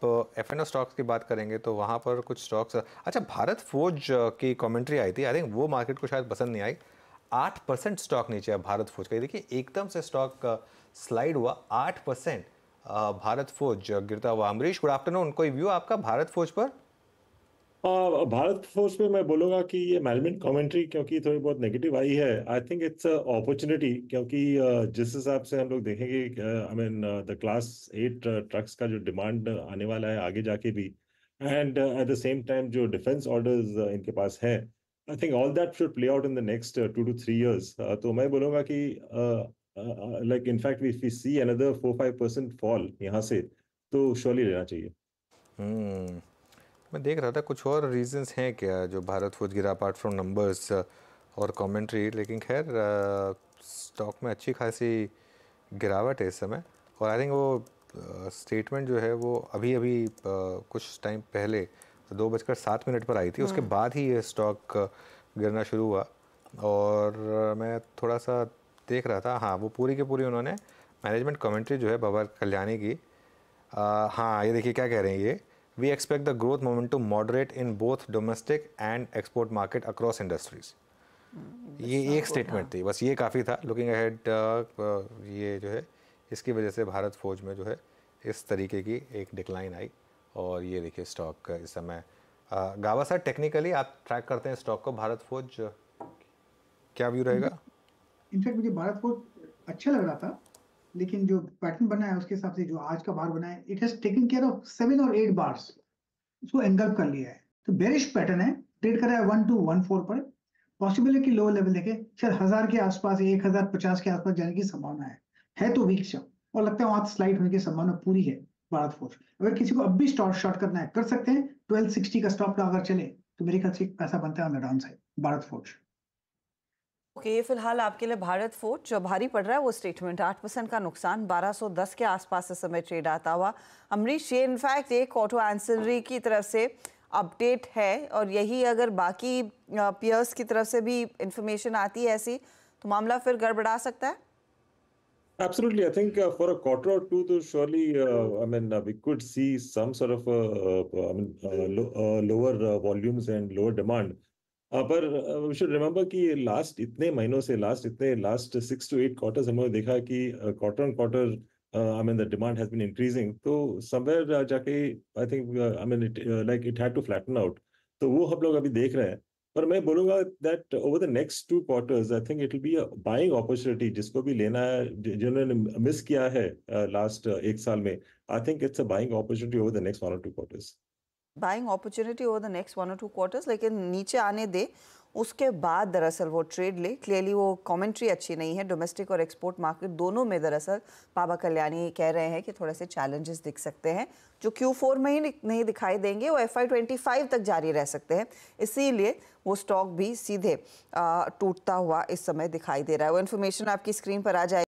F N O stocks की बात करेंगे तो वहाँ पर कुछ स्टॉक्स, अच्छा भारत फोर्ज की कमेंट्री आई थी, आई थिंक वो मार्केट को शायद पसंद नहीं आई। 8% स्टॉक नीचे है भारत फोर्ज का। ये देखिए एकदम से स्टॉक स्लाइड हुआ 8%। भारत फोर्ज गिरता हुआ। अमरीश, गुड आफ्टरनून, कोई व्यू आपका भारत फोर्ज पर? भारत फोर्स पे मैं बोलूंगा कि ये मैनेजमेंट कमेंट्री क्योंकि थोड़ी बहुत नेगेटिव आई है। आई थिंक इट्स अपॉर्चुनिटी, क्योंकि जिस हिसाब से हम लोग देखेंगे, I mean the class 8 trucks का जो डिमांड आने वाला है आगे जाके भी, and at the same time जो डिफेंस ऑर्डर्स इनके पास है, I think all that should play out in the next 2 to 3 years। तो मैं बोलूंगा कि like in fact if we see another 4-5% fall यहाँ से, तो श्योरली लेना चाहिए। हम्म, मैं देख रहा था कुछ और रीजंस हैं क्या जो भारत फूड गिरा अपार्ट फ्रॉम नंबर्स और कमेंट्री, लेकिन खैर स्टॉक में अच्छी खासी गिरावट है इस समय। और आई थिंक वो स्टेटमेंट जो है वो अभी अभी कुछ टाइम पहले 2:07 पर आई थी, उसके बाद ही ये स्टॉक गिरना शुरू हुआ। और मैं थोड़ा सा देख रहा था, हाँ वो पूरी की पूरी उन्होंने मैनेजमेंट कमेंट्री जो है बाबा कल्याणी की, हाँ ये देखिए क्या कह रहे हैं ये। We expect the growth momentum moderate in both domestic and export market across industries. ये एक स्टेटमेंट थी बस, ये काफ़ी था। लुकिंग अहेड ये जो है इसकी वजह से भारत फौज में जो है इस तरीके की एक डिक्लाइन आई। और ये देखिए स्टॉक इस समय गावा सर, टेक्निकली आप ट्रैक करते हैं स्टॉक को, भारत फौज क्या व्यू रहेगा? इनफैक्ट मुझे भारत फोर्ज अच्छा लग रहा था, लेकिन जो पैटर्न बना है उसके हिसाब से जो आज का बार बना है, it has taken care of 7 और 8 बार्स, उसको एंगल्फ कर लिया है। तो बेरिश पैटर्न है, ट्रेड कर रहा है 1214 पर। पॉसिबल है कि लो लेवल देखे शायद 1000 के आसपास, 1050 के आसपास जाने की संभावना है तो वीक शो, और लगता है वहां स्लाइड होने की संभावना पूरी है। भारत फोर्ज अगर किसी को अब भी शॉर्ट करना है कर सकते हैं। 1260 का स्टॉप अगर चले तो मेरे ख्याल से पैसा बनता है on the down side Bharat forge. Okay, फिलहाल आपके लिए भारत फोर्ज जो भारी पड़ रहा है वो स्टेटमेंट 8% का नुकसान 1210 के आसपास इस समय ट्रेड आता हुआ। अमरीश, ये इनफैक्ट एक ऑटो एंसिलरी की तरफ से अपडेट है, और यही अगर बाकी पियर्स की तरफ से भी इंफॉर्मेशन आती है ऐसी, तो मामला फिर गड़बड़ा सकता है। Absolutely. I think for a quarter or two, though, surely, I mean, we could see some sort of, lower volumes and lower demand. पर we should remember कि लास्ट इतने महीनों से, लास्ट 6 to 8 quarters हमने देखा कि quarter on quarter, I mean, the demand has been increasing. तो somewhere जाके, I think, I mean, like it had to flatten out. तो वो हम लोग अभी देख रहे हैं। पर मैं बोलूंगा that over the next 2 quarters I think it will be a buying opportunity, जिसको भी लेना है, जिन्होंने मिस किया है लास्ट 1 साल में, I think it's a buying opportunity over the next 1 or 2 quarters। Buying opportunity over the next 1 or 2 quarters, लेकिन नीचे आने दे, उसके बाद दरअसल वो ट्रेड ले। क्लियरली वो कमेंट्री अच्छी नहीं है। डोमेस्टिक और एक्सपोर्ट मार्केट दोनों में दरअसल बाबा कल्याणी कह रहे हैं कि थोड़े से चैलेंजेस दिख सकते हैं, जो Q4 में ही नहीं दिखाई देंगे, वो FY25 तक जारी रह सकते हैं। इसीलिए वो स्टॉक भी सीधे टूटता हुआ इस समय दिखाई दे रहा है। वो इन्फॉर्मेशन आपकी स्क्रीन पर आ जाएगी।